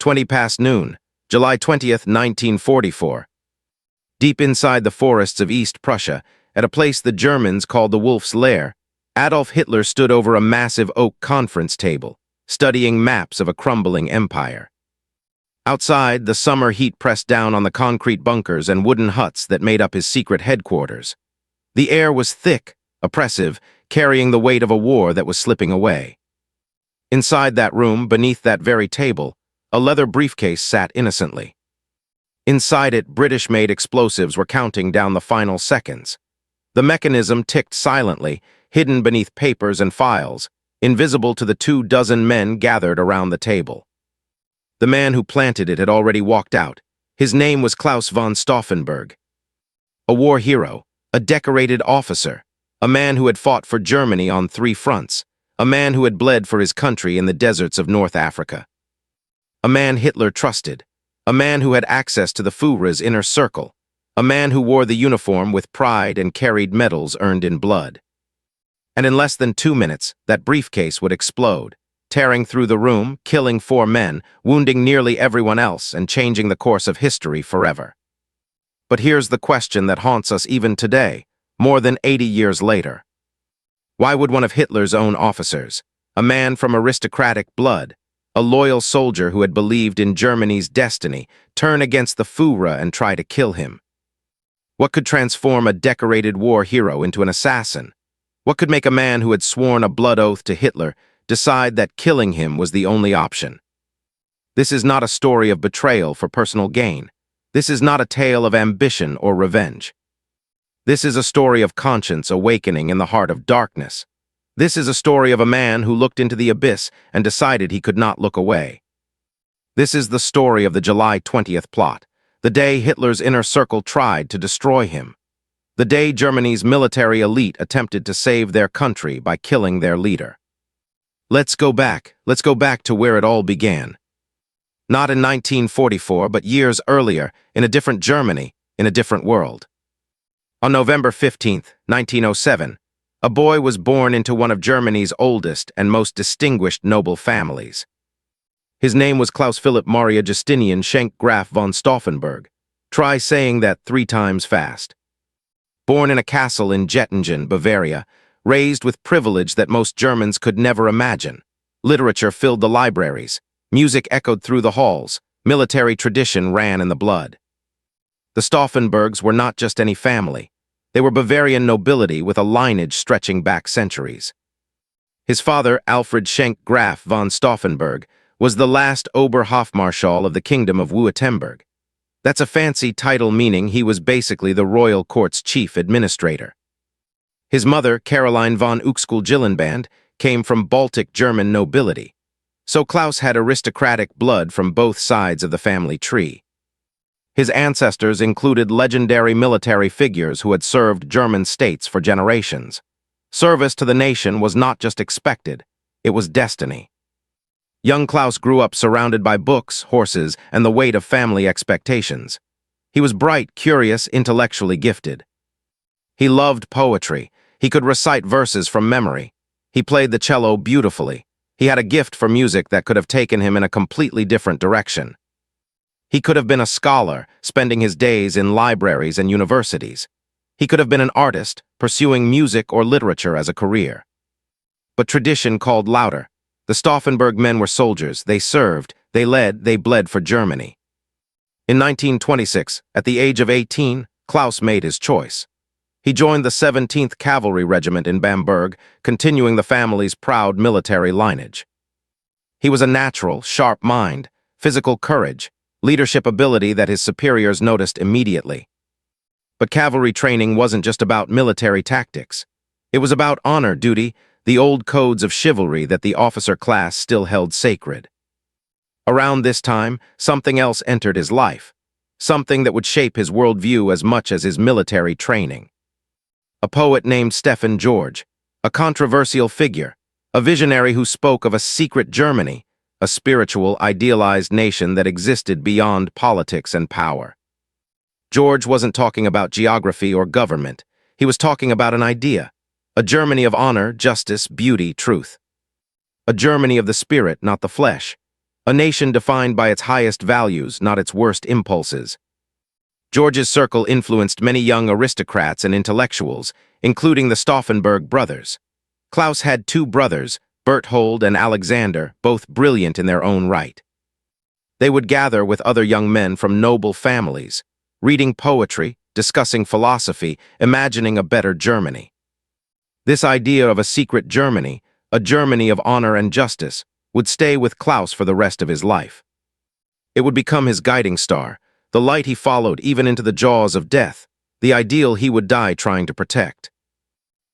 20 past noon, July 20th, 1944. Deep inside the forests of East Prussia, at a place the Germans called the Wolf's Lair, Adolf Hitler stood over a massive oak conference table, studying maps of a crumbling empire. Outside, the summer heat pressed down on the concrete bunkers and wooden huts that made up his secret headquarters. The air was thick, oppressive, carrying the weight of a war that was slipping away. Inside that room, beneath that very table, a leather briefcase sat innocently. Inside it, British-made explosives were counting down the final seconds. The mechanism ticked silently, hidden beneath papers and files, invisible to the 24 men gathered around the table. The man who planted it had already walked out. His name was Klaus von Stauffenberg. A war hero, a decorated officer, a man who had fought for Germany on 3 fronts, a man who had bled for his country in the deserts of North Africa. A man Hitler trusted, a man who had access to the Führer's inner circle, a man who wore the uniform with pride and carried medals earned in blood. And in less than 2 minutes, that briefcase would explode, tearing through the room, killing 4 men, wounding nearly everyone else, and changing the course of history forever. But here's the question that haunts us even today, more than 80 years later. Why would one of Hitler's own officers, a man from aristocratic blood, a loyal soldier who had believed in Germany's destiny, turn against the Führer and try to kill him? What could transform a decorated war hero into an assassin? What could make a man who had sworn a blood oath to Hitler decide that killing him was the only option? This is not a story of betrayal for personal gain. This is not a tale of ambition or revenge. This is a story of conscience awakening in the heart of darkness. This is a story of a man who looked into the abyss and decided he could not look away. This is the story of the July 20th plot, the day Hitler's inner circle tried to destroy him. The day Germany's military elite attempted to save their country by killing their leader. Let's go back to where it all began. Not in 1944, but years earlier, in a different Germany, in a different world. On November 15th, 1907, a boy was born into one of Germany's oldest and most distinguished noble families. His name was Klaus Philipp Maria Justinian Schenk Graf von Stauffenberg. Try saying that 3 times fast. Born in a castle in Jettingen, Bavaria, raised with privilege that most Germans could never imagine. Literature filled the libraries, music echoed through the halls, military tradition ran in the blood. The Stauffenbergs were not just any family. They were Bavarian nobility with a lineage stretching back centuries. His father, Alfred Schenk Graf von Stauffenberg, was the last Oberhofmarschall of the Kingdom of Württemberg. That's a fancy title meaning he was basically the royal court's chief administrator. His mother, Caroline von Uexküll-Gyllenband, came from Baltic German nobility, so Klaus had aristocratic blood from both sides of the family tree. His ancestors included legendary military figures who had served German states for generations. Service to the nation was not just expected, it was destiny. Young Klaus grew up surrounded by books, horses, and the weight of family expectations. He was bright, curious, intellectually gifted. He loved poetry. He could recite verses from memory. He played the cello beautifully. He had a gift for music that could have taken him in a completely different direction. He could have been a scholar, spending his days in libraries and universities. He could have been an artist, pursuing music or literature as a career. But tradition called louder. The Stauffenberg men were soldiers. They served, they led, they bled for Germany. In 1926, at the age of 18, Klaus made his choice. He joined the 17th Cavalry Regiment in Bamberg, continuing the family's proud military lineage. He was a natural, sharp mind, physical courage, leadership ability that his superiors noticed immediately. But cavalry training wasn't just about military tactics. It was about honor, duty, the old codes of chivalry that the officer class still held sacred. Around this time, something else entered his life, something that would shape his worldview as much as his military training. A poet named Stefan George, a controversial figure, a visionary who spoke of a secret Germany, a spiritual, idealized nation that existed beyond politics and power. George wasn't talking about geography or government. He was talking about an idea, a Germany of honor, justice, beauty, truth. A Germany of the spirit, not the flesh. A nation defined by its highest values, not its worst impulses. George's circle influenced many young aristocrats and intellectuals, including the Stauffenberg brothers. Klaus had two brothers, Berthold and Alexander, both brilliant in their own right. They would gather with other young men from noble families, reading poetry, discussing philosophy, imagining a better Germany. This idea of a secret Germany, a Germany of honor and justice, would stay with Klaus for the rest of his life. It would become his guiding star, the light he followed even into the jaws of death, the ideal he would die trying to protect.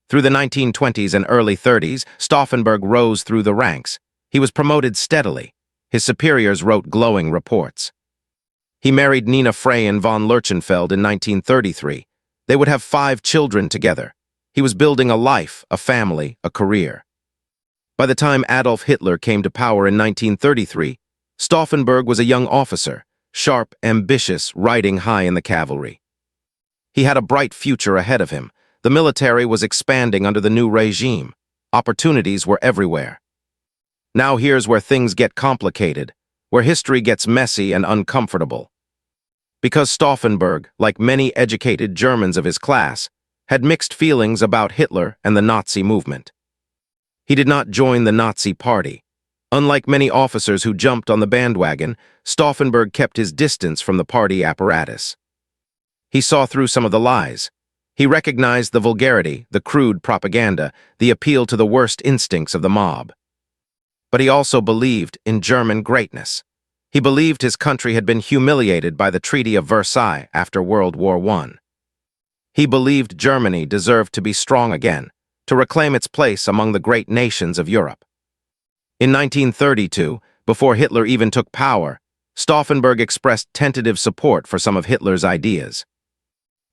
Through the 1920s and early 30s, Stauffenberg rose through the ranks. He was promoted steadily. His superiors wrote glowing reports. He married Nina Freyen von Lerchenfeld in 1933. They would have 5 children together. He was building a life, a family, a career. By the time Adolf Hitler came to power in 1933, Stauffenberg was a young officer, sharp, ambitious, riding high in the cavalry. He had a bright future ahead of him. The military was expanding under the new regime. Opportunities were everywhere. Now here's where things get complicated, where history gets messy and uncomfortable. Because Stauffenberg, like many educated Germans of his class, had mixed feelings about Hitler and the Nazi movement. He did not join the Nazi party. Unlike many officers who jumped on the bandwagon, Stauffenberg kept his distance from the party apparatus. He saw through some of the lies. He recognized the vulgarity, the crude propaganda, the appeal to the worst instincts of the mob. But he also believed in German greatness. He believed his country had been humiliated by the Treaty of Versailles after World War I. He believed Germany deserved to be strong again, to reclaim its place among the great nations of Europe. In 1932, before Hitler even took power, Stauffenberg expressed tentative support for some of Hitler's ideas.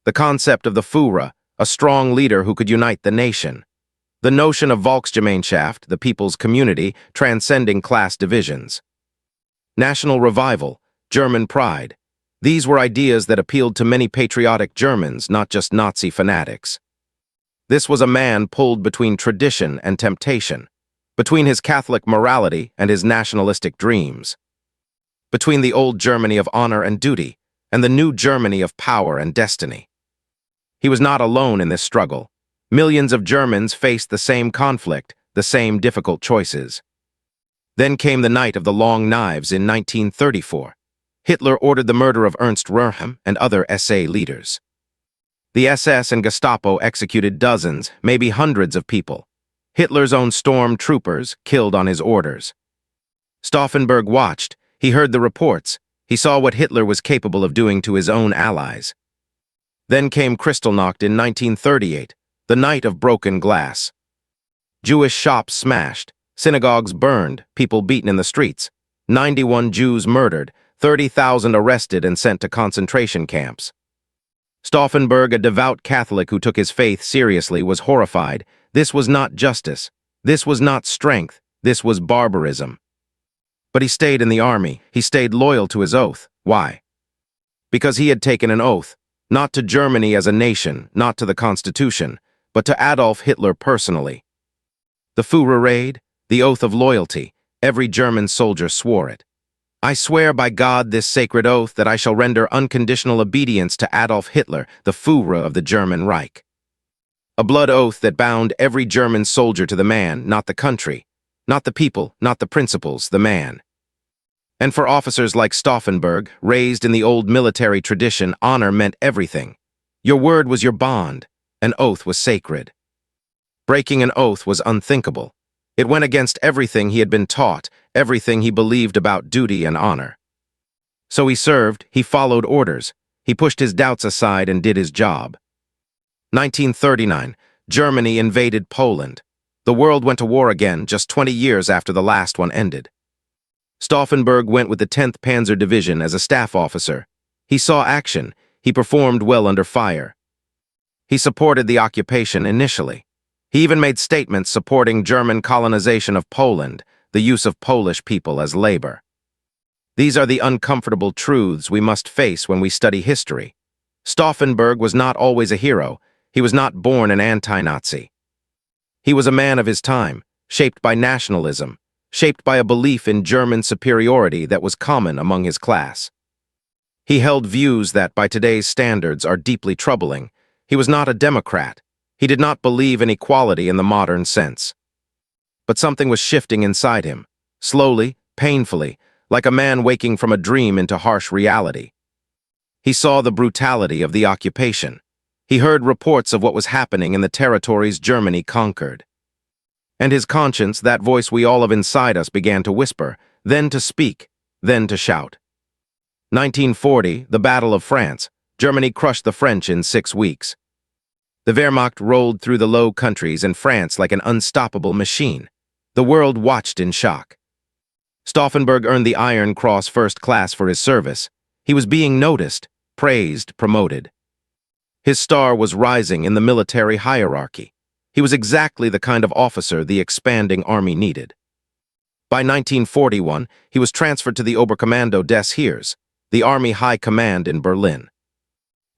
The concept of the Führer, a strong leader who could unite the nation. The notion of Volksgemeinschaft, the people's community, transcending class divisions. National revival, German pride. These were ideas that appealed to many patriotic Germans, not just Nazi fanatics. This was a man pulled between tradition and temptation, between his Catholic morality and his nationalistic dreams, between the old Germany of honor and duty and the new Germany of power and destiny. He was not alone in this struggle. Millions of Germans faced the same conflict, the same difficult choices. Then came the night of the Long Knives in 1934. Hitler ordered the murder of Ernst Röhm and other SA leaders. The SS and Gestapo executed dozens, maybe hundreds of people. Hitler's own storm troopers killed on his orders. Stauffenberg watched. He heard the reports. He saw what Hitler was capable of doing to his own allies. Then came Kristallnacht in 1938, the night of broken glass. Jewish shops smashed, synagogues burned, people beaten in the streets, 91 Jews murdered, 30,000 arrested and sent to concentration camps. Stauffenberg, a devout Catholic who took his faith seriously, was horrified. This was not justice. This was not strength. This was barbarism. But he stayed in the army. He stayed loyal to his oath. Why? Because he had taken an oath, not to Germany as a nation, not to the Constitution, but to Adolf Hitler personally. The Führer raid, the oath of loyalty, every German soldier swore it. I swear by God this sacred oath that I shall render unconditional obedience to Adolf Hitler, the Führer of the German Reich. A blood oath that bound every German soldier to the man, not the country, not the people, not the principles, the man. And for officers like Stauffenberg, raised in the old military tradition, honor meant everything. Your word was your bond. An oath was sacred. Breaking an oath was unthinkable. It went against everything he had been taught, everything he believed about duty and honor. So he served, he followed orders, he pushed his doubts aside and did his job. 1939, Germany invaded Poland. The world went to war again just 20 years after the last one ended. Stauffenberg went with the 10th Panzer Division as a staff officer. He saw action. He performed well under fire. He supported the occupation initially. He even made statements supporting German colonization of Poland, the use of Polish people as labor. These are the uncomfortable truths we must face when we study history. Stauffenberg was not always a hero. He was not born an anti-Nazi. He was a man of his time, shaped by nationalism, shaped by a belief in German superiority that was common among his class. He held views that, by today's standards, are deeply troubling. He was not a Democrat. He did not believe in equality in the modern sense. But something was shifting inside him, slowly, painfully, like a man waking from a dream into harsh reality. He saw the brutality of the occupation. He heard reports of what was happening in the territories Germany conquered. And his conscience, that voice we all have inside us, began to whisper, then to speak, then to shout. 1940, the Battle of France. Germany crushed the French in 6 weeks. The Wehrmacht rolled through the Low Countries and France like an unstoppable machine. The world watched in shock. Stauffenberg earned the Iron Cross First Class for his service. He was being noticed, praised, promoted. His star was rising in the military hierarchy. He was exactly the kind of officer the expanding army needed. By 1941, he was transferred to the Oberkommando des Heeres, the Army High Command in Berlin.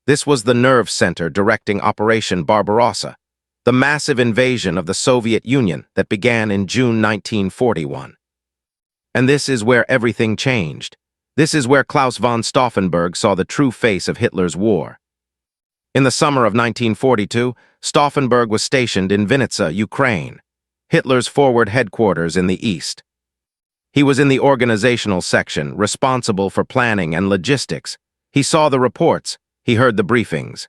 This was the nerve center directing Operation Barbarossa, the massive invasion of the Soviet Union that began in June 1941. And this is where everything changed. This is where Klaus von Stauffenberg saw the true face of Hitler's war. In the summer of 1942, Stauffenberg was stationed in Vinnytsia, Ukraine, Hitler's forward headquarters in the east. He was in the organizational section, responsible for planning and logistics. He saw the reports. He heard the briefings.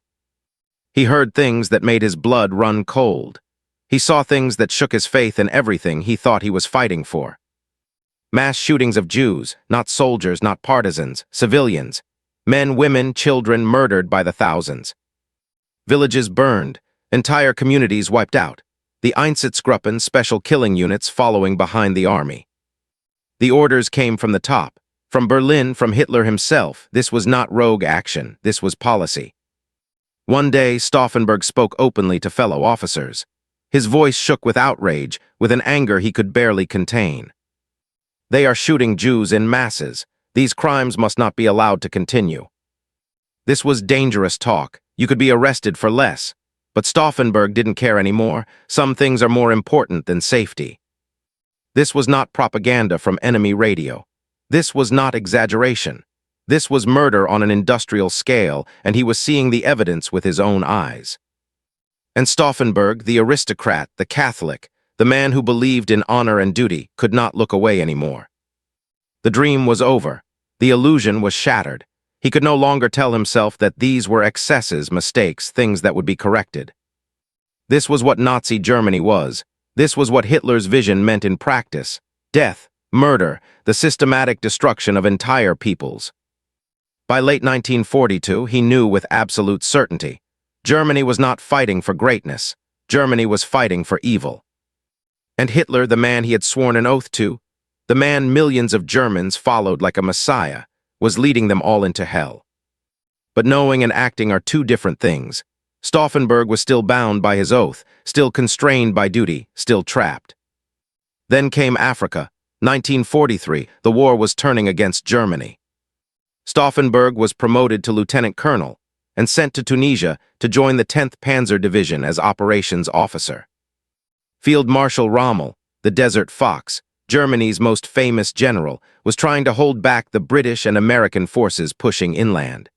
He heard things that made his blood run cold. He saw things that shook his faith in everything he thought he was fighting for. Mass shootings of Jews, not soldiers, not partisans, civilians. Men, women, children murdered by the thousands. Villages burned, entire communities wiped out. The Einsatzgruppen special killing units following behind the army. The orders came from the top. From Berlin, from Hitler himself. This was not rogue action, this was policy. One day, Stauffenberg spoke openly to fellow officers. His voice shook with outrage, with an anger he could barely contain. They are shooting Jews in masses. These crimes must not be allowed to continue. This was dangerous talk. You could be arrested for less. But Stauffenberg didn't care anymore. Some things are more important than safety. This was not propaganda from enemy radio. This was not exaggeration. This was murder on an industrial scale, and he was seeing the evidence with his own eyes. And Stauffenberg, the aristocrat, the Catholic, the man who believed in honor and duty, could not look away anymore. The dream was over. The illusion was shattered. He could no longer tell himself that these were excesses, mistakes, things that would be corrected. This was what Nazi Germany was. This was what Hitler's vision meant in practice. Death, murder, the systematic destruction of entire peoples. By late 1942, he knew with absolute certainty. Germany was not fighting for greatness. Germany was fighting for evil. And Hitler, the man he had sworn an oath to, the man millions of Germans followed like a messiah, was leading them all into hell. But knowing and acting are two different things. Stauffenberg was still bound by his oath, still constrained by duty, still trapped. Then came Africa. 1943, the war was turning against Germany. Stauffenberg was promoted to lieutenant colonel and sent to Tunisia to join the 10th Panzer Division as operations officer. Field Marshal Rommel, the Desert Fox, Germany's most famous general, was trying to hold back the British and American forces pushing inland.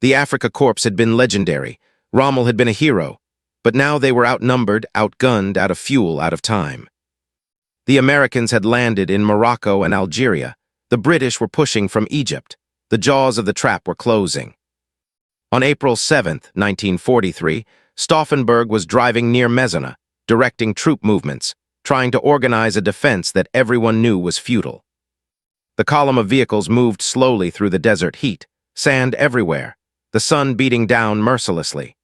The Afrika Korps had been legendary. Rommel had been a hero, but now they were outnumbered, outgunned, out of fuel, out of time. The Americans had landed in Morocco and Algeria. The British were pushing from Egypt. The jaws of the trap were closing. On April 7, 1943, Stauffenberg was driving near Mezana, directing troop movements, trying to organize a defense that everyone knew was futile. The column of vehicles moved slowly through the desert heat, sand everywhere, the sun beating down mercilessly.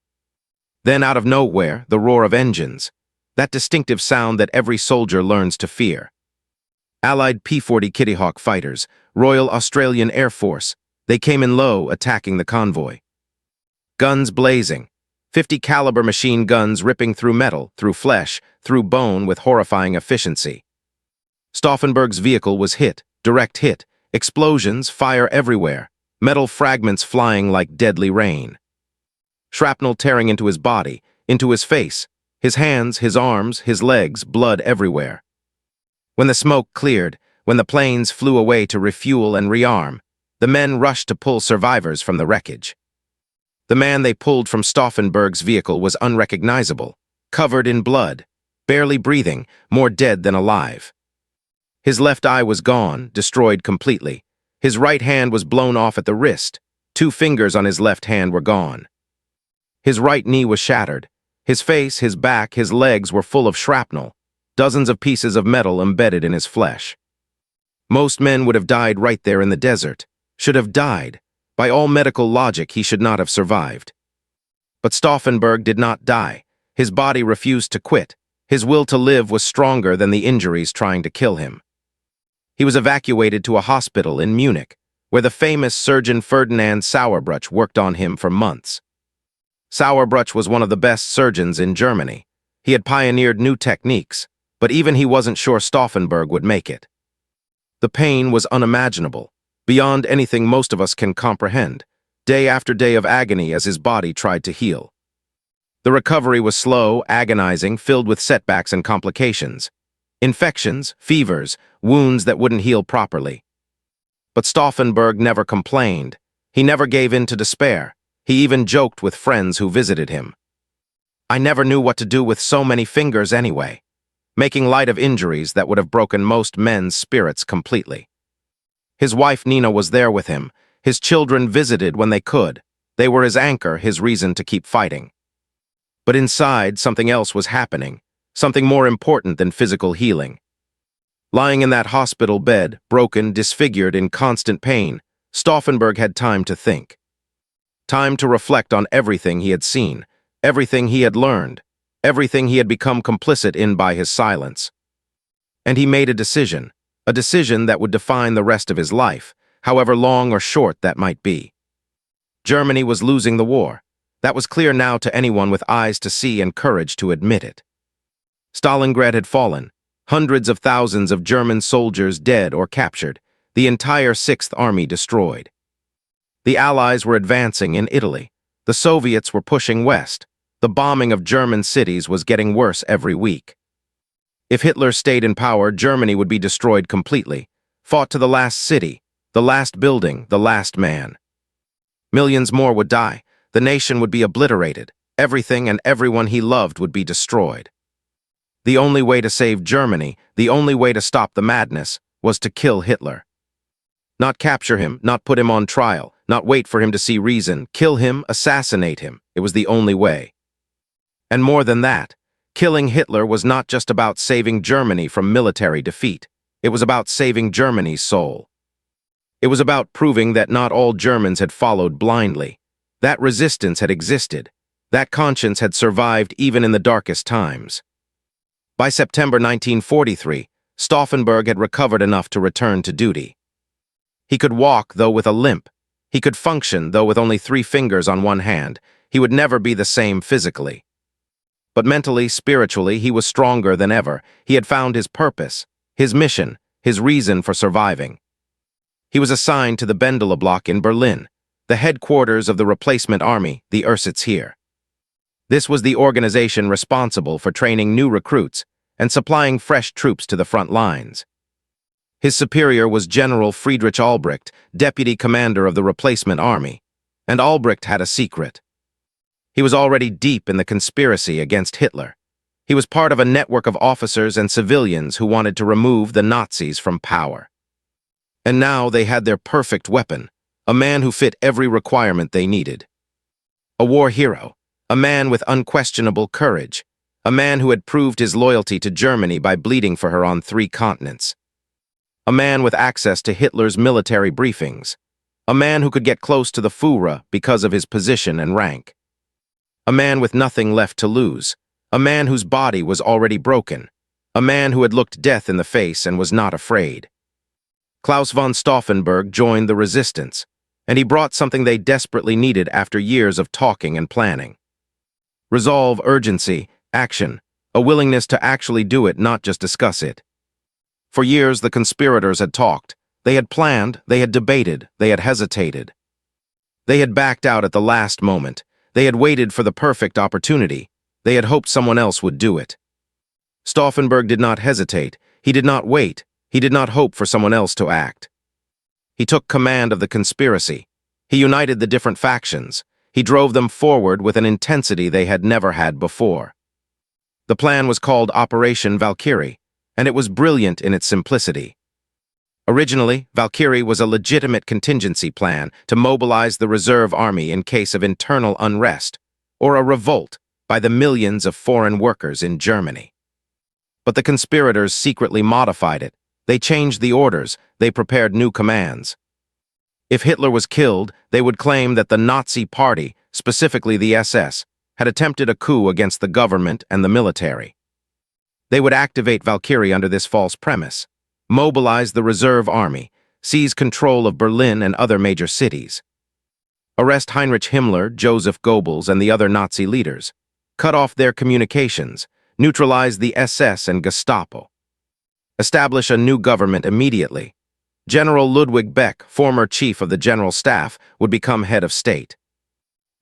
Then out of nowhere, the roar of engines, that distinctive sound that every soldier learns to fear. Allied P-40 Kitty Hawk fighters, Royal Australian Air Force, they came in low, attacking the convoy. Guns blazing, 50 caliber machine guns ripping through metal, through flesh, through bone with horrifying efficiency. Stauffenberg's vehicle was hit, direct hit, explosions, fire everywhere, metal fragments flying like deadly rain. Shrapnel tearing into his body, into his face, his hands, his arms, his legs, blood everywhere. When the smoke cleared, when the planes flew away to refuel and rearm, the men rushed to pull survivors from the wreckage. The man they pulled from Stauffenberg's vehicle was unrecognizable, covered in blood, barely breathing, more dead than alive. His left eye was gone, destroyed completely. His right hand was blown off at the wrist. 2 fingers on his left hand were gone. His right knee was shattered. His face, his back, his legs were full of shrapnel, dozens of pieces of metal embedded in his flesh. Most men would have died right there in the desert, should have died. By all medical logic, he should not have survived. But Stauffenberg did not die. His body refused to quit. His will to live was stronger than the injuries trying to kill him. He was evacuated to a hospital in Munich, where the famous surgeon Ferdinand Sauerbruch worked on him for months. Sauerbruch was one of the best surgeons in Germany. He had pioneered new techniques, but even he wasn't sure Stauffenberg would make it. The pain was unimaginable, beyond anything most of us can comprehend, day after day of agony as his body tried to heal. The recovery was slow, agonizing, filled with setbacks and complications. Infections, fevers, wounds that wouldn't heal properly. But Stauffenberg never complained. He never gave in to despair. He even joked with friends who visited him. "I never knew what to do with so many fingers anyway," making light of injuries that would have broken most men's spirits completely. His wife Nina was there with him. His children visited when they could. They were his anchor, his reason to keep fighting. But inside, something else was happening, something more important than physical healing. Lying in that hospital bed, broken, disfigured, in constant pain, Stauffenberg had time to think. Time to reflect on everything he had seen, everything he had learned, everything he had become complicit in by his silence. And he made a decision that would define the rest of his life, however long or short that might be. Germany was losing the war. That was clear now to anyone with eyes to see and courage to admit it. Stalingrad had fallen, hundreds of thousands of German soldiers dead or captured, the entire Sixth Army destroyed. The Allies were advancing in Italy. The Soviets were pushing west. The bombing of German cities was getting worse every week. If Hitler stayed in power, Germany would be destroyed completely, fought to the last city, the last building, the last man. Millions more would die. The nation would be obliterated. Everything and everyone he loved would be destroyed. The only way to save Germany, the only way to stop the madness, was to kill Hitler. Not capture him, not put him on trial, not wait for him to see reason. Kill him, assassinate him. It was the only way. And more than that, killing Hitler was not just about saving Germany from military defeat. It was about saving Germany's soul. It was about proving that not all Germans had followed blindly. That resistance had existed. That conscience had survived even in the darkest times. By September 1943, Stauffenberg had recovered enough to return to duty. He could walk, though with a limp. He could function, though with only 3 fingers on one hand. He would never be the same physically. But mentally, spiritually, he was stronger than ever. He had found his purpose, his mission, his reason for surviving. He was assigned to the Bendele block in Berlin, the headquarters of the replacement army, the Ersatz here. This was the organization responsible for training new recruits and supplying fresh troops to the front lines. His superior was General Friedrich Albrecht, deputy commander of the replacement army, and Albrecht had a secret. He was already deep in the conspiracy against Hitler. He was part of a network of officers and civilians who wanted to remove the Nazis from power. And now they had their perfect weapon, a man who fit every requirement they needed. A war hero, a man with unquestionable courage, a man who had proved his loyalty to Germany by bleeding for her on 3 continents. A man with access to Hitler's military briefings. A man who could get close to the Führer because of his position and rank. A man with nothing left to lose. A man whose body was already broken. A man who had looked death in the face and was not afraid. Klaus von Stauffenberg joined the resistance, and he brought something they desperately needed after years of talking and planning. Resolve, urgency, action, a willingness to actually do it, not just discuss it. For years, the conspirators had talked. They had planned, they had debated, they had hesitated. They had backed out at the last moment. They had waited for the perfect opportunity. They had hoped someone else would do it. Stauffenberg did not hesitate. He did not wait. He did not hope for someone else to act. He took command of the conspiracy. He united the different factions. He drove them forward with an intensity they had never had before. The plan was called Operation Valkyrie, and it was brilliant in its simplicity. Originally, Valkyrie was a legitimate contingency plan to mobilize the reserve army in case of internal unrest or a revolt by the millions of foreign workers in Germany. But the conspirators secretly modified it. They changed the orders. They prepared new commands. If Hitler was killed, they would claim that the Nazi Party, specifically the SS, had attempted a coup against the government and the military. They would activate Valkyrie under this false premise, mobilize the reserve army, seize control of Berlin and other major cities, arrest Heinrich Himmler, Joseph Goebbels, and the other Nazi leaders, cut off their communications, neutralize the SS and Gestapo, establish a new government immediately. General Ludwig Beck, former chief of the General Staff, would become head of state.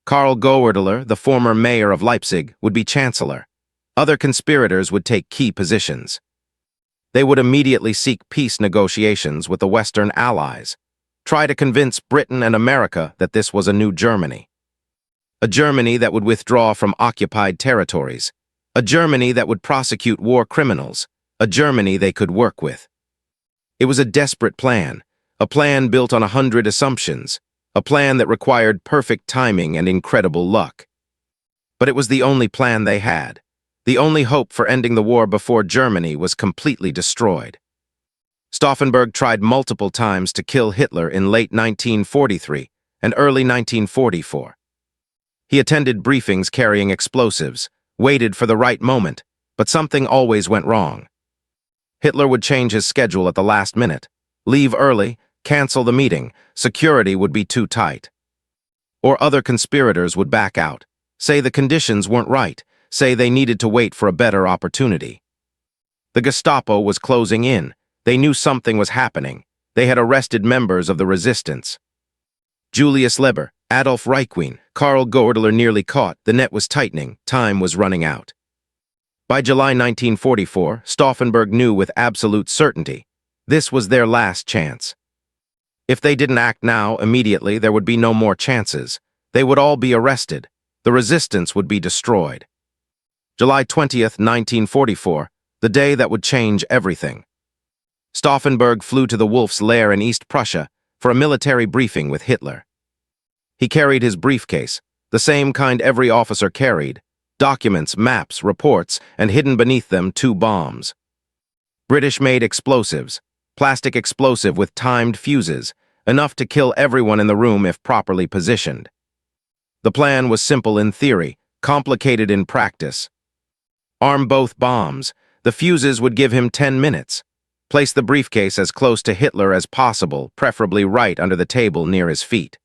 Karl Goerdeler, the former mayor of Leipzig, would be chancellor. Other conspirators would take key positions. They would immediately seek peace negotiations with the Western Allies, try to convince Britain and America that this was a new Germany. A Germany that would withdraw from occupied territories. A Germany that would prosecute war criminals. A Germany they could work with. It was a desperate plan, a plan built on 100 assumptions, a plan that required perfect timing and incredible luck. But it was the only plan they had. The only hope for ending the war before Germany was completely destroyed. Stauffenberg tried multiple times to kill Hitler in late 1943 and early 1944. He attended briefings carrying explosives, waited for the right moment, but something always went wrong. Hitler would change his schedule at the last minute, leave early, cancel the meeting, security would be too tight. Or other conspirators would back out, say the conditions weren't right, say they needed to wait for a better opportunity. The Gestapo was closing in. They knew something was happening. They had arrested members of the resistance. Julius Leber, Adolf Reichwein, Karl Goerdeler nearly caught. The net was tightening. Time was running out. By July 1944, Stauffenberg knew with absolute certainty this was their last chance. If they didn't act now, immediately, there would be no more chances. They would all be arrested. The resistance would be destroyed. July 20th, 1944, the day that would change everything. Stauffenberg flew to the Wolf's Lair in East Prussia for a military briefing with Hitler. He carried his briefcase, the same kind every officer carried, documents, maps, reports, and hidden beneath them 2 bombs. British-made explosives, plastic explosive with timed fuses, enough to kill everyone in the room if properly positioned. The plan was simple in theory, complicated in practice. Arm both bombs. The fuses would give him 10 minutes. Place the briefcase as close to Hitler as possible, preferably right under the table near his feet.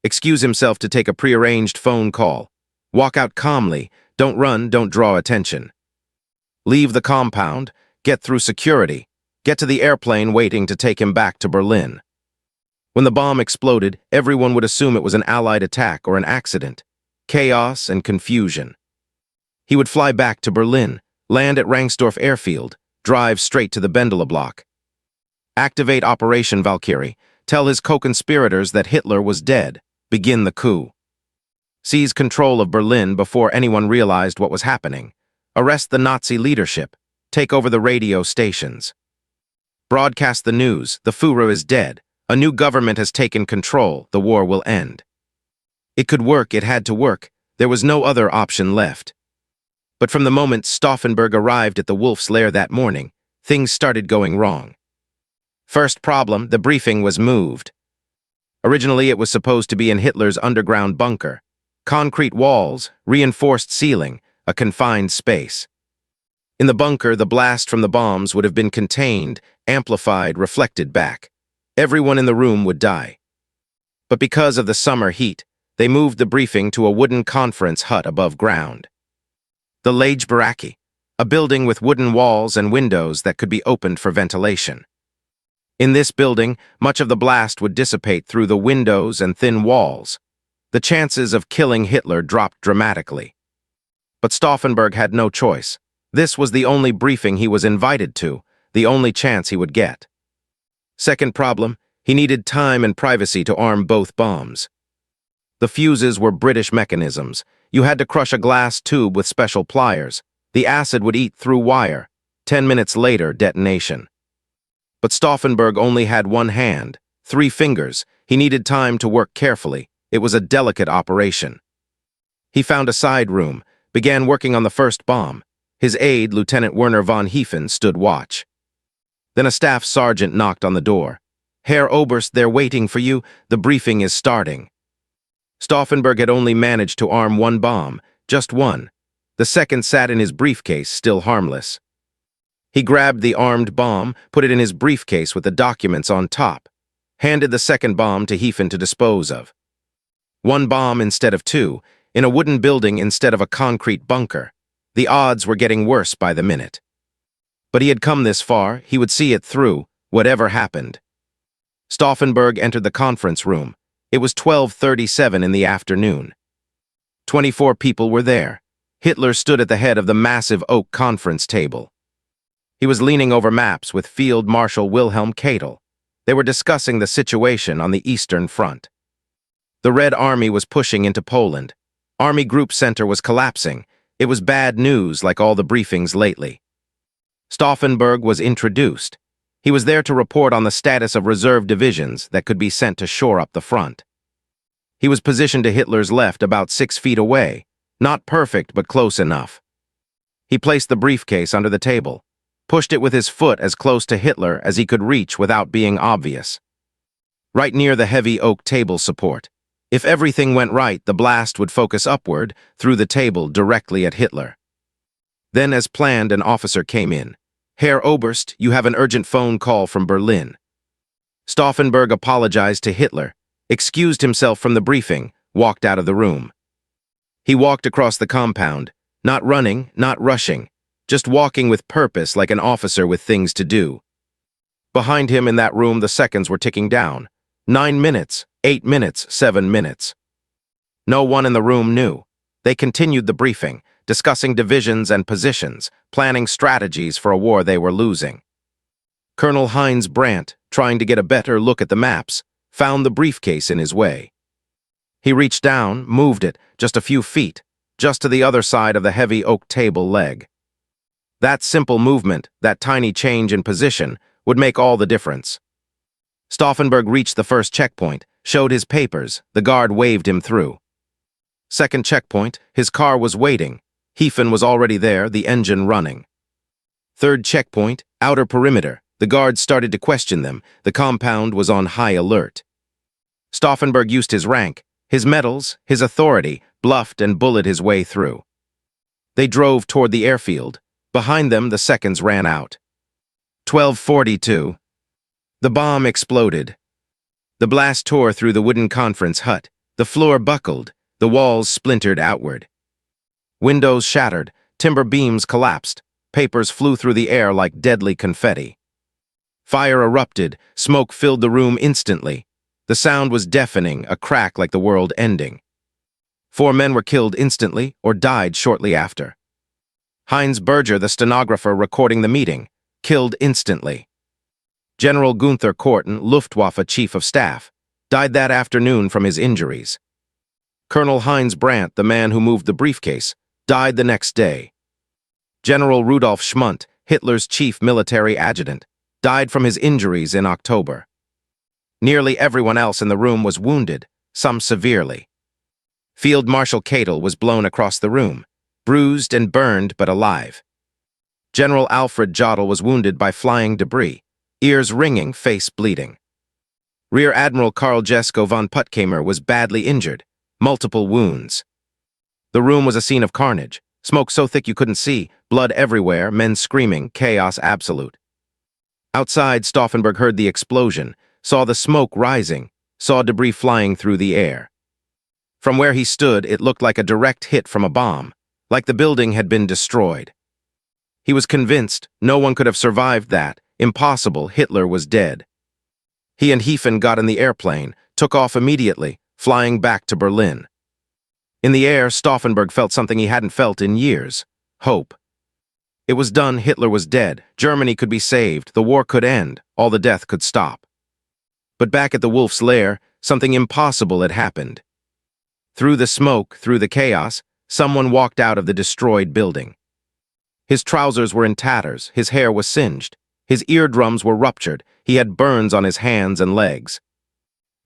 Excuse himself to take a prearranged phone call. Walk out calmly. Don't run, don't draw attention. Leave the compound. Get through security. Get to the airplane waiting to take him back to Berlin. When the bomb exploded, everyone would assume it was an Allied attack or an accident. Chaos and confusion. He would fly back to Berlin, land at Rangsdorf Airfield, drive straight to the Bendele block. Activate Operation Valkyrie. Tell his co-conspirators that Hitler was dead. Begin the coup. Seize control of Berlin before anyone realized what was happening. Arrest the Nazi leadership. Take over the radio stations. Broadcast the news. The Führer is dead. A new government has taken control. The war will end. It could work. It had to work. There was no other option left. But from the moment Stauffenberg arrived at the Wolf's Lair that morning, things started going wrong. First problem, the briefing was moved. Originally, it was supposed to be in Hitler's underground bunker. Concrete walls, reinforced ceiling, a confined space. In the bunker, the blast from the bombs would have been contained, amplified, reflected back. Everyone in the room would die. But because of the summer heat, they moved the briefing to a wooden conference hut above ground. The Lage Baraki, a building with wooden walls and windows that could be opened for ventilation. In this building, much of the blast would dissipate through the windows and thin walls. The chances of killing Hitler dropped dramatically. But Stauffenberg had no choice. This was the only briefing he was invited to, the only chance he would get. Second problem, he needed time and privacy to arm both bombs. The fuses were British mechanisms. You had to crush a glass tube with special pliers. The acid would eat through wire. 10 minutes later, detonation. But Stauffenberg only had one hand, 3 fingers. He needed time to work carefully. It was a delicate operation. He found a side room, began working on the first bomb. His aide, Lieutenant Werner von Heefen, stood watch. Then a staff sergeant knocked on the door. "Herr Oberst, they're waiting for you. The briefing is starting." Stauffenberg had only managed to arm one bomb, just one. The second sat in his briefcase, still harmless. He grabbed the armed bomb, put it in his briefcase with the documents on top, handed the second bomb to Heefen to dispose of. One bomb instead of 2, in a wooden building instead of a concrete bunker. The odds were getting worse by the minute. But he had come this far, he would see it through, whatever happened. Stauffenberg entered the conference room. It was 12:37 in the afternoon. 24 people were there. Hitler stood at the head of the massive oak conference table. He was leaning over maps with Field Marshal Wilhelm Keitel. They were discussing the situation on the Eastern Front. The Red Army was pushing into Poland. Army Group Center was collapsing. It was bad news like all the briefings lately. Stauffenberg was introduced. He was there to report on the status of reserve divisions that could be sent to shore up the front. He was positioned to Hitler's left about 6 feet away. Not perfect, but close enough. He placed the briefcase under the table, pushed it with his foot as close to Hitler as he could reach without being obvious. Right near the heavy oak table support. If everything went right, the blast would focus upward, through the table, directly at Hitler. Then, as planned, an officer came in. "Herr Oberst, you have an urgent phone call from Berlin." Stauffenberg apologized to Hitler, excused himself from the briefing, walked out of the room. He walked across the compound, not running, not rushing, just walking with purpose like an officer with things to do. Behind him in that room, the seconds were ticking down. 9 minutes, 8 minutes, 7 minutes. No one in the room knew. They continued the briefing, discussing divisions and positions, planning strategies for a war they were losing. Colonel Heinz Brandt, trying to get a better look at the maps, found the briefcase in his way. He reached down, moved it, just a few feet, just to the other side of the heavy oak table leg. That simple movement, that tiny change in position, would make all the difference. Stauffenberg reached the first checkpoint, showed his papers, the guard waved him through. Second checkpoint, his car was waiting. Heefen was already there, the engine running. Third checkpoint, outer perimeter. The guards started to question them. The compound was on high alert. Stauffenberg used his rank, his medals, his authority, bluffed and bullied his way through. They drove toward the airfield. Behind them, the seconds ran out. 12:42. The bomb exploded. The blast tore through the wooden conference hut. The floor buckled. The walls splintered outward. Windows shattered. Timber beams collapsed. Papers flew through the air like deadly confetti. Fire erupted. Smoke filled the room instantly. The sound was deafening, a crack like the world ending. 4 men were killed instantly or died shortly after. Heinz Berger, the stenographer recording the meeting, killed instantly. General Gunther Korten, Luftwaffe Chief of Staff, died that afternoon from his injuries. Colonel Heinz Brandt, the man who moved the briefcase, died the next day. General Rudolf Schmundt, Hitler's chief military adjutant, died from his injuries in October. Nearly everyone else in the room was wounded, some severely. Field Marshal Keitel was blown across the room, bruised and burned but alive. General Alfred Jodl was wounded by flying debris, ears ringing, face bleeding. Rear Admiral Karl Jesko von Puttkamer was badly injured, multiple wounds. The room was a scene of carnage, smoke so thick you couldn't see, blood everywhere, men screaming, chaos absolute. Outside, Stauffenberg heard the explosion, saw the smoke rising, saw debris flying through the air. From where he stood, it looked like a direct hit from a bomb, like the building had been destroyed. He was convinced no one could have survived that. Impossible, Hitler was dead. He and Heefen got in the airplane, took off immediately, flying back to Berlin. In the air, Stauffenberg felt something he hadn't felt in years: hope. It was done, Hitler was dead, Germany could be saved, the war could end, all the death could stop. But back at the Wolf's Lair, something impossible had happened. Through the smoke, through the chaos, someone walked out of the destroyed building. His trousers were in tatters, his hair was singed, his eardrums were ruptured, he had burns on his hands and legs.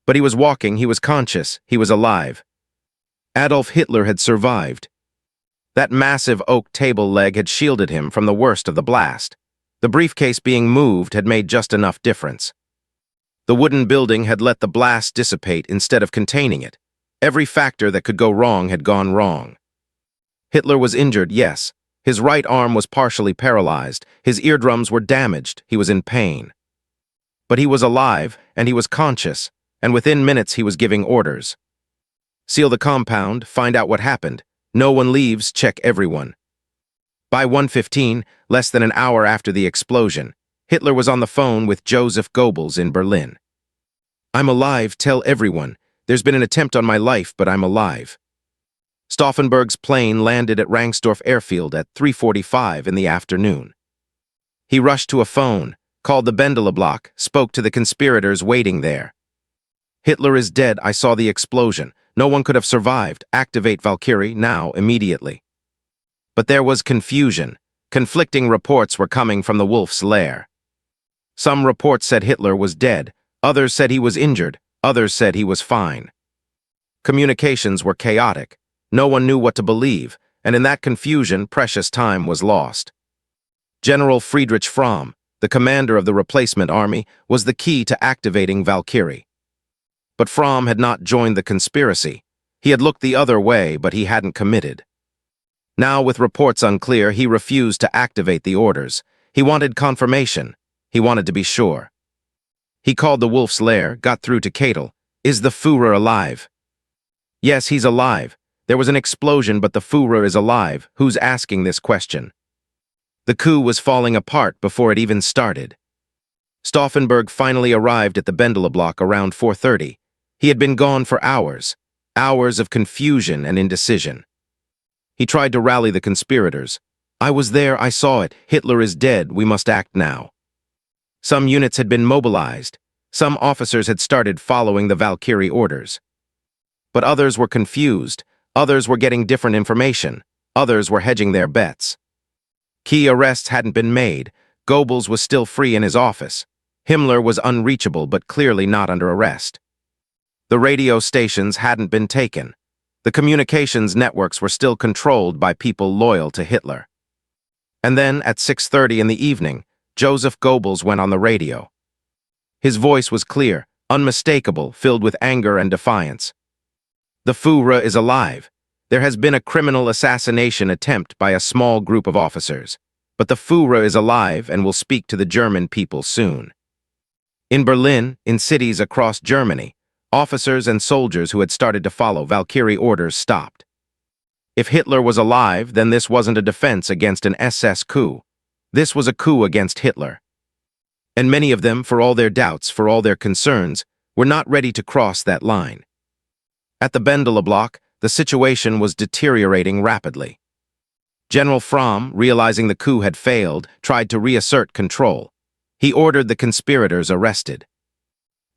But he was walking, he was conscious, he was alive. Adolf Hitler had survived. That massive oak table leg had shielded him from the worst of the blast. The briefcase being moved had made just enough difference. The wooden building had let the blast dissipate instead of containing it. Every factor that could go wrong had gone wrong. Hitler was injured, yes. His right arm was partially paralyzed. His eardrums were damaged. He was in pain. But he was alive, and he was conscious, and within minutes he was giving orders. Seal the compound, find out what happened. No one leaves, check everyone. By 1:15, less than an hour after the explosion, Hitler was on the phone with Joseph Goebbels in Berlin. I'm alive, tell everyone. There's been an attempt on my life, but I'm alive. Stauffenberg's plane landed at Rangsdorf Airfield at 3:45 in the afternoon. He rushed to a phone, called the Bendele block, spoke to the conspirators waiting there. Hitler is dead, I saw the explosion. No one could have survived. Activate Valkyrie, now, immediately. But there was confusion. Conflicting reports were coming from the Wolf's Lair. Some reports said Hitler was dead, others said he was injured, others said he was fine. Communications were chaotic. No one knew what to believe, and in that confusion, precious time was lost. General Friedrich Fromm, the commander of the replacement army, was the key to activating Valkyrie. But Fromm had not joined the conspiracy. He had looked the other way, but he hadn't committed. Now, with reports unclear, he refused to activate the orders. He wanted confirmation. He wanted to be sure. He called the Wolf's Lair, got through to Kätel. Is the Führer alive? Yes, he's alive. There was an explosion, but the Führer is alive. Who's asking this question? The coup was falling apart before it even started. Stauffenberg finally arrived at the Bendele block around 4:30. He had been gone for hours, hours of confusion and indecision. He tried to rally the conspirators. I was there, I saw it. Hitler is dead, we must act now. Some units had been mobilized. Some officers had started following the Valkyrie orders. But others were confused. Others were getting different information. Others were hedging their bets. Key arrests hadn't been made. Goebbels was still free in his office. Himmler was unreachable, but clearly not under arrest. The radio stations hadn't been taken. The communications networks were still controlled by people loyal to Hitler. And then, at 6:30 in the evening, Joseph Goebbels went on the radio. His voice was clear, unmistakable, filled with anger and defiance. The Führer is alive. There has been a criminal assassination attempt by a small group of officers. But the Führer is alive and will speak to the German people soon. In Berlin, in cities across Germany, officers and soldiers who had started to follow Valkyrie orders stopped. If Hitler was alive, then this wasn't a defense against an SS coup. This was a coup against Hitler. And many of them, for all their doubts, for all their concerns, were not ready to cross that line. At the Bendele block, the situation was deteriorating rapidly. General Fromm, realizing the coup had failed, tried to reassert control. He ordered the conspirators arrested.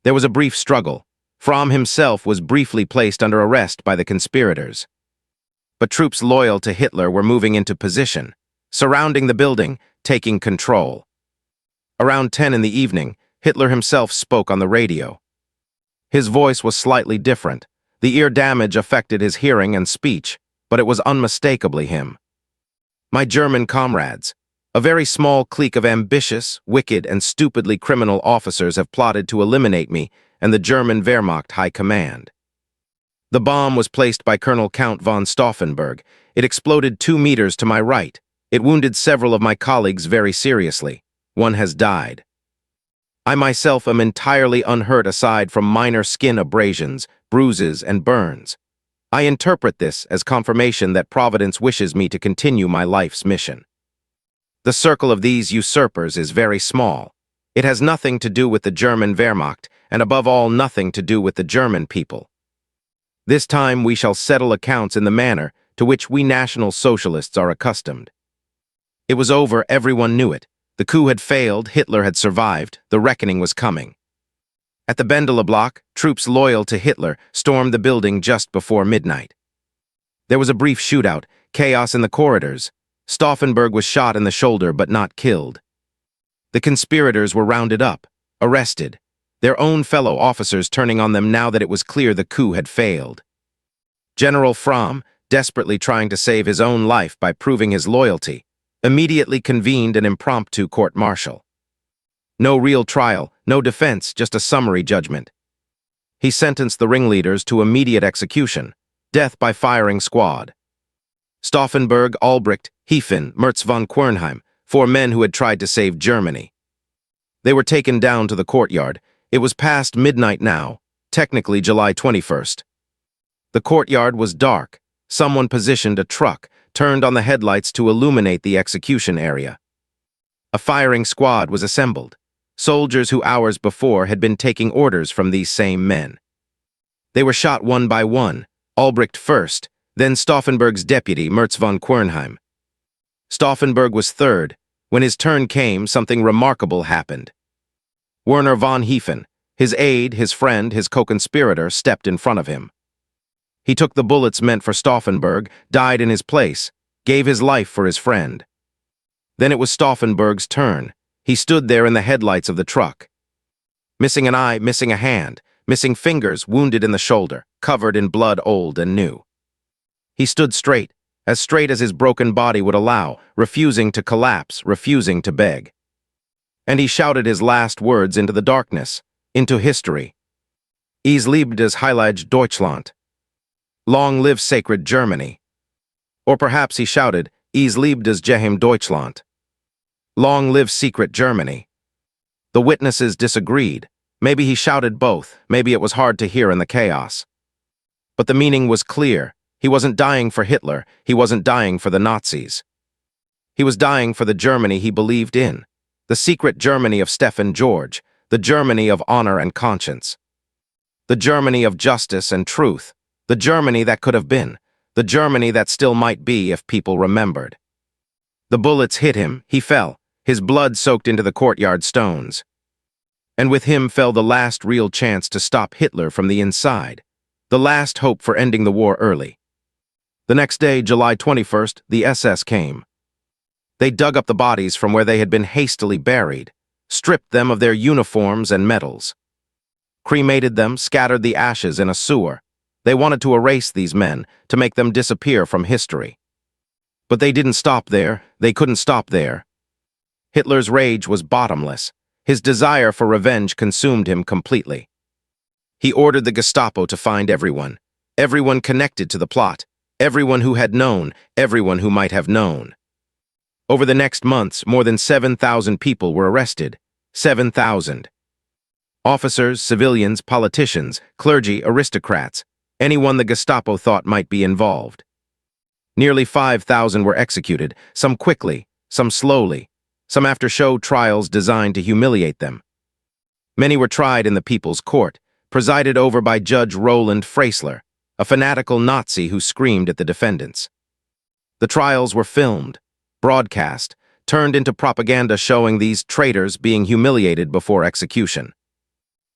There was a brief struggle. Fromm himself was briefly placed under arrest by the conspirators. But troops loyal to Hitler were moving into position, surrounding the building, taking control. Around 10 in the evening, Hitler himself spoke on the radio. His voice was slightly different. The ear damage affected his hearing and speech, but it was unmistakably him. My German comrades, a very small clique of ambitious, wicked, and stupidly criminal officers have plotted to eliminate me and the German Wehrmacht High Command. The bomb was placed by Colonel Count von Stauffenberg. It exploded 2 meters to my right. It wounded several of my colleagues very seriously. One has died. I myself am entirely unhurt aside from minor skin abrasions, bruises, and burns. I interpret this as confirmation that Providence wishes me to continue my life's mission. The circle of these usurpers is very small. It has nothing to do with the German Wehrmacht, and above all nothing to do with the German people. This time we shall settle accounts in the manner to which we National Socialists are accustomed. It was over, everyone knew it. The coup had failed, Hitler had survived, the reckoning was coming. At the Bendela block, troops loyal to Hitler stormed the building just before midnight. There was a brief shootout, chaos in the corridors. Stauffenberg was shot in the shoulder but not killed. The conspirators were rounded up, arrested, their own fellow officers turning on them now that it was clear the coup had failed. General Fromm, desperately trying to save his own life by proving his loyalty, immediately convened an impromptu court-martial. No real trial, no defense, just a summary judgment. He sentenced the ringleaders to immediate execution, death by firing squad. Stauffenberg, Albrecht, Heffen, Merz von Quernheim, 4 men who had tried to save Germany. They were taken down to the courtyard. It was past midnight now, technically July 21st. The courtyard was dark. Someone positioned a truck, turned on the headlights to illuminate the execution area. A firing squad was assembled, soldiers who hours before had been taking orders from these same men. They were shot one by one, Albrecht first, then Stauffenberg's deputy, Merz von Quernheim. Stauffenberg was third. When his turn came, something remarkable happened. Werner von Heffen, his aide, his friend, his co-conspirator, stepped in front of him. He took the bullets meant for Stauffenberg, died in his place, gave his life for his friend. Then it was Stauffenberg's turn. He stood there in the headlights of the truck. Missing an eye, missing a hand, missing fingers, wounded in the shoulder, covered in blood old and new. He stood straight as his broken body would allow, refusing to collapse, refusing to beg. And he shouted his last words into the darkness, into history. Es lebe das Heilige Deutschland. Long live sacred Germany. Or perhaps he shouted, Es lebe das Geheim Deutschland. Long live secret Germany. The witnesses disagreed. Maybe he shouted both, maybe it was hard to hear in the chaos. But the meaning was clear. He wasn't dying for Hitler, he wasn't dying for the Nazis. He was dying for the Germany he believed in, the secret Germany of Stefan George, the Germany of honor and conscience. The Germany of justice and truth, the Germany that could have been, the Germany that still might be if people remembered. The bullets hit him, he fell, his blood soaked into the courtyard stones. And with him fell the last real chance to stop Hitler from the inside, the last hope for ending the war early. The next day, July 21st, the SS came. They dug up the bodies from where they had been hastily buried, stripped them of their uniforms and medals, cremated them, scattered the ashes in a sewer. They wanted to erase these men, to make them disappear from history. But they didn't stop there. They couldn't stop there. Hitler's rage was bottomless. His desire for revenge consumed him completely. He ordered the Gestapo to find everyone connected to the plot, everyone who had known, everyone who might have known. Over the next months, more than 7,000 people were arrested. 7,000. Officers, civilians, politicians, clergy, aristocrats, anyone the Gestapo thought might be involved. Nearly 5,000 were executed, some quickly, some slowly, some after show trials designed to humiliate them. Many were tried in the People's Court, presided over by Judge Roland Freisler, a fanatical Nazi who screamed at the defendants. The trials were filmed, broadcast, turned into propaganda showing these traitors being humiliated before execution.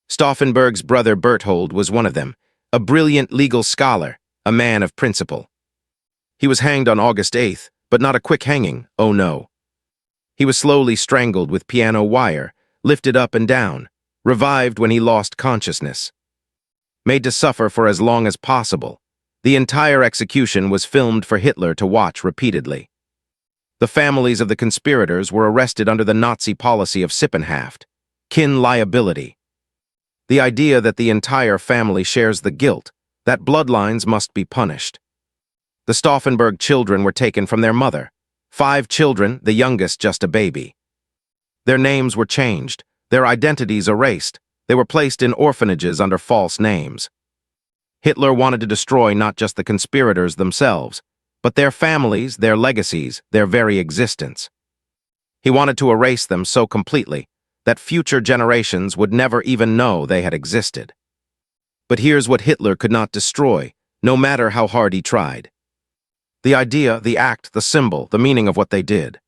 Stauffenberg's brother Berthold was one of them, a brilliant legal scholar, a man of principle. He was hanged on August 8th, but not a quick hanging, oh no. He was slowly strangled with piano wire, lifted up and down, revived when he lost consciousness. Made to suffer for as long as possible, the entire execution was filmed for Hitler to watch repeatedly. The families of the conspirators were arrested under the Nazi policy of Sippenhaft, kin liability. The idea that the entire family shares the guilt, that bloodlines must be punished. The Stauffenberg children were taken from their mother. 5 children, the youngest just a baby. Their names were changed, their identities erased. They were placed in orphanages under false names. Hitler wanted to destroy not just the conspirators themselves, but their families, their legacies, their very existence. He wanted to erase them so completely that future generations would never even know they had existed. But here's what Hitler could not destroy, no matter how hard he tried. The idea, the act, the symbol, the meaning of what they did.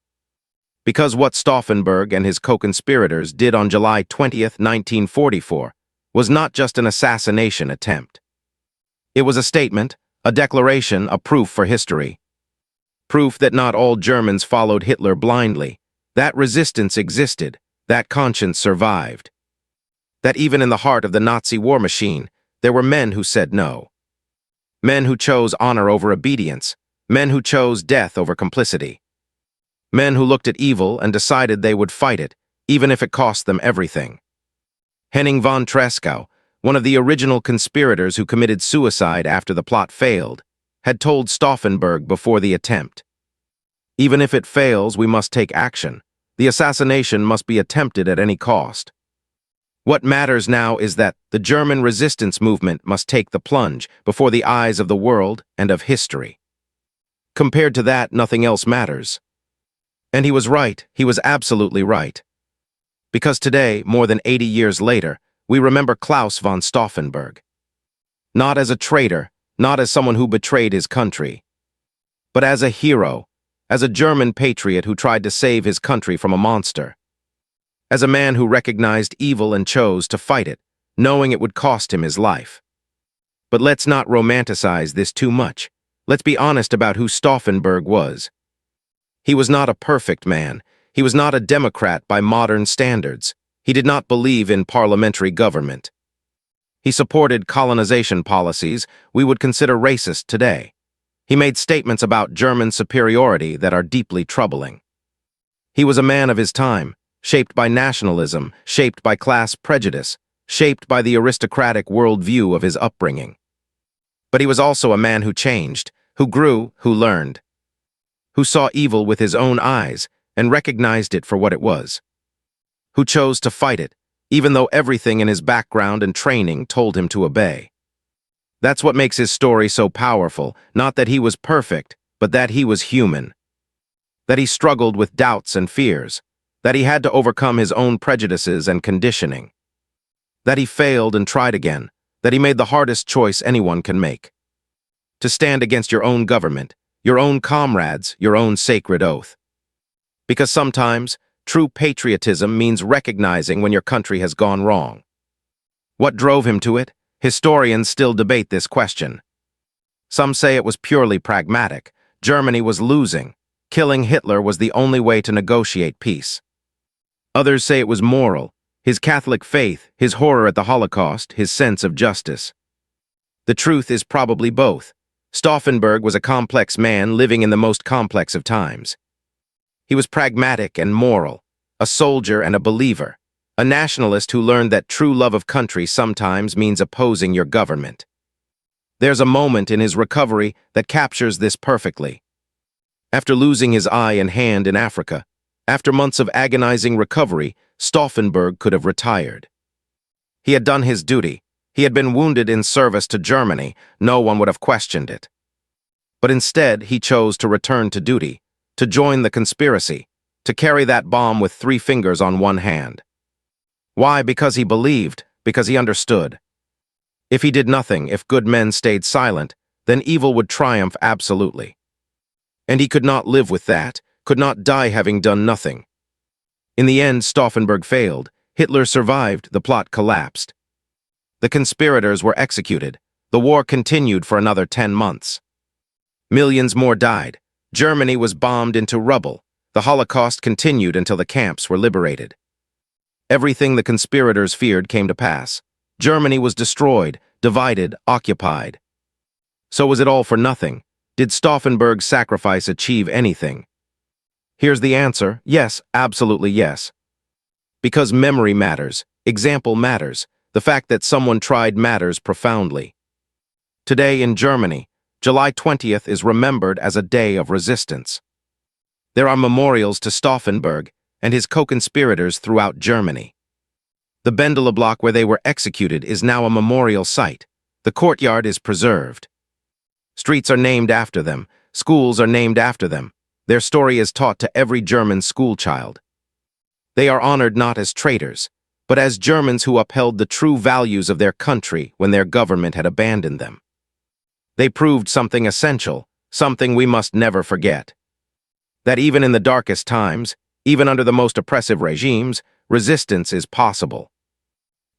Because what Stauffenberg and his co-conspirators did on July 20th, 1944, was not just an assassination attempt. It was a statement, a declaration, a proof for history. Proof that not all Germans followed Hitler blindly, that resistance existed, that conscience survived. That even in the heart of the Nazi war machine, there were men who said no. Men who chose honor over obedience, men who chose death over complicity. Men who looked at evil and decided they would fight it, even if it cost them everything. Henning von Treschow, one of the original conspirators who committed suicide after the plot failed, had told Stauffenberg before the attempt, "Even if it fails, we must take action. The assassination must be attempted at any cost. What matters now is that the German resistance movement must take the plunge before the eyes of the world and of history. Compared to that, nothing else matters." And he was right. He was absolutely right. Because today, more than 80 years later, we remember Klaus von Stauffenberg. Not as a traitor, not as someone who betrayed his country, but as a hero, as a German patriot who tried to save his country from a monster. As a man who recognized evil and chose to fight it, knowing it would cost him his life. But let's not romanticize this too much. Let's be honest about who Stauffenberg was. He was not a perfect man. He was not a Democrat by modern standards. He did not believe in parliamentary government. He supported colonization policies we would consider racist today. He made statements about German superiority that are deeply troubling. He was a man of his time, shaped by nationalism, shaped by class prejudice, shaped by the aristocratic worldview of his upbringing. But he was also a man who changed, who grew, who learned, who saw evil with his own eyes and recognized it for what it was, who chose to fight it, even though everything in his background and training told him to obey. That's what makes his story so powerful, not that he was perfect, but that he was human. That he struggled with doubts and fears, that he had to overcome his own prejudices and conditioning, that he failed and tried again, that he made the hardest choice anyone can make. To stand against your own government, your own comrades, your own sacred oath. Because sometimes, true patriotism means recognizing when your country has gone wrong. What drove him to it? Historians still debate this question. Some say it was purely pragmatic. Germany was losing. Killing Hitler was the only way to negotiate peace. Others say it was moral, his Catholic faith, his horror at the Holocaust, his sense of justice. The truth is probably both. Stauffenberg was a complex man living in the most complex of times. He was pragmatic and moral, a soldier and a believer, a nationalist who learned that true love of country sometimes means opposing your government. There's a moment in his recovery that captures this perfectly. After losing his eye and hand in Africa, after months of agonizing recovery, Stauffenberg could have retired. He had done his duty. He had been wounded in service to Germany. No one would have questioned it. But instead, he chose to return to duty, to join the conspiracy, to carry that bomb with 3 fingers on one hand. Why? Because he believed, because he understood. If he did nothing, if good men stayed silent, then evil would triumph absolutely. And he could not live with that, could not die having done nothing. In the end, Stauffenberg failed. Hitler survived, the plot collapsed. The conspirators were executed. The war continued for another 10 months. Millions more died. Germany was bombed into rubble. The Holocaust continued until the camps were liberated. Everything the conspirators feared came to pass. Germany was destroyed, divided, occupied. So was it all for nothing? Did Stauffenberg's sacrifice achieve anything? Here's the answer: yes, absolutely yes. Because memory matters, example matters, the fact that someone tried matters profoundly. Today in Germany, July 20th is remembered as a day of resistance. There are memorials to Stauffenberg and his co-conspirators throughout Germany. The Bendele block where they were executed is now a memorial site. The courtyard is preserved. Streets are named after them. Schools are named after them. Their story is taught to every German schoolchild. They are honored not as traitors, but as Germans who upheld the true values of their country when their government had abandoned them. They proved something essential, something we must never forget. That even in the darkest times, Even under the most oppressive regimes, resistance is possible.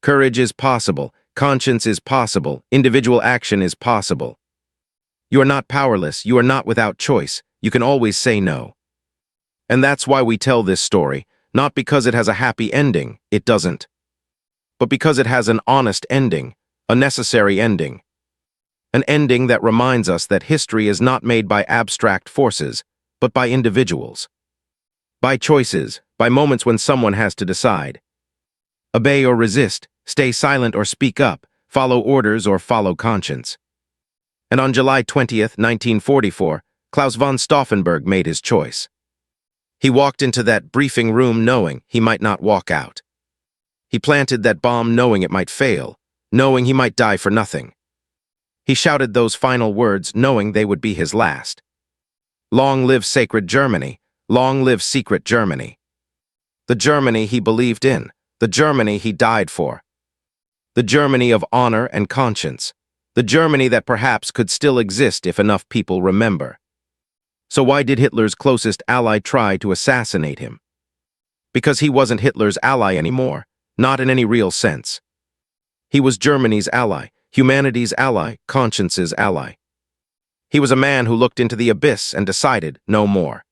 Courage is possible. Conscience is possible. Individual action is possible. You are not powerless. You are not without choice. You can always say no. And that's why we tell this story, not because it has a happy ending, it doesn't, but because it has an honest ending, a necessary ending. An ending that reminds us that history is not made by abstract forces, but by individuals. By choices, by moments when someone has to decide. Obey or resist, stay silent or speak up, follow orders or follow conscience. And on July 20th, 1944, Klaus von Stauffenberg made his choice. He walked into that briefing room knowing he might not walk out. He planted that bomb knowing it might fail, knowing he might die for nothing. He shouted those final words knowing they would be his last. Long live sacred Germany, long live secret Germany. The Germany he believed in, the Germany he died for. The Germany of honor and conscience, the Germany that perhaps could still exist if enough people remember. So why did Hitler's closest ally try to assassinate him? Because he wasn't Hitler's ally anymore, not in any real sense. He was Germany's ally, humanity's ally, conscience's ally. He was a man who looked into the abyss and decided no more.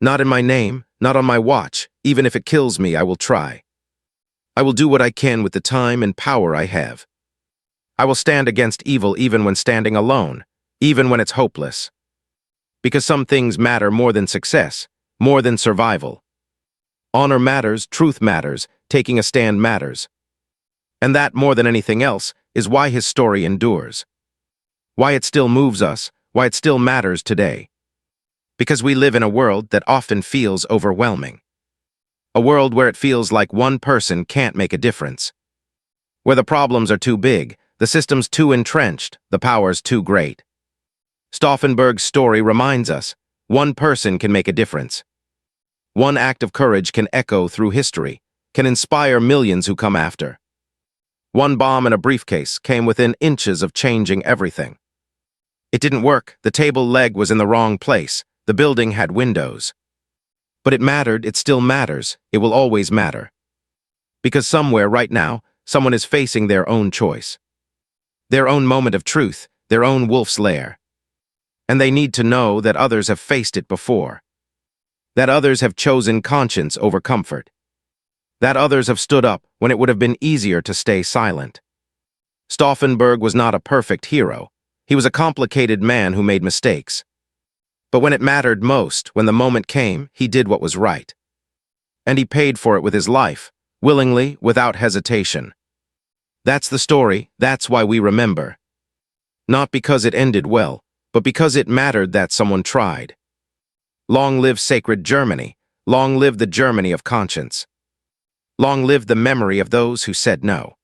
Not in my name, not on my watch, even if it kills me, I will try. I will do what I can with the time and power I have. I will stand against evil even when standing alone, even when it's hopeless. Because some things matter more than success, more than survival. Honor matters, truth matters, taking a stand matters. And that, more than anything else, is why his story endures. Why it still moves us, why it still matters today. Because we live in a world that often feels overwhelming. A world where it feels like one person can't make a difference. Where the problems are too big, the system's too entrenched, the power's too great. Stauffenberg's story reminds us, one person can make a difference. One act of courage can echo through history, can inspire millions who come after. One bomb in a briefcase came within inches of changing everything. It didn't work, the table leg was in the wrong place, the building had windows. But it mattered, it still matters, it will always matter. Because somewhere right now, someone is facing their own choice. Their own moment of truth, their own wolf's lair. And they need to know that others have faced it before. That others have chosen conscience over comfort. That others have stood up when it would have been easier to stay silent. Stauffenberg was not a perfect hero. He was a complicated man who made mistakes. But when it mattered most, when the moment came, he did what was right. And he paid for it with his life, willingly, without hesitation. That's the story, that's why we remember. Not because it ended well, but because it mattered that someone tried. Long live sacred Germany, long live the Germany of conscience. Long live the memory of those who said no.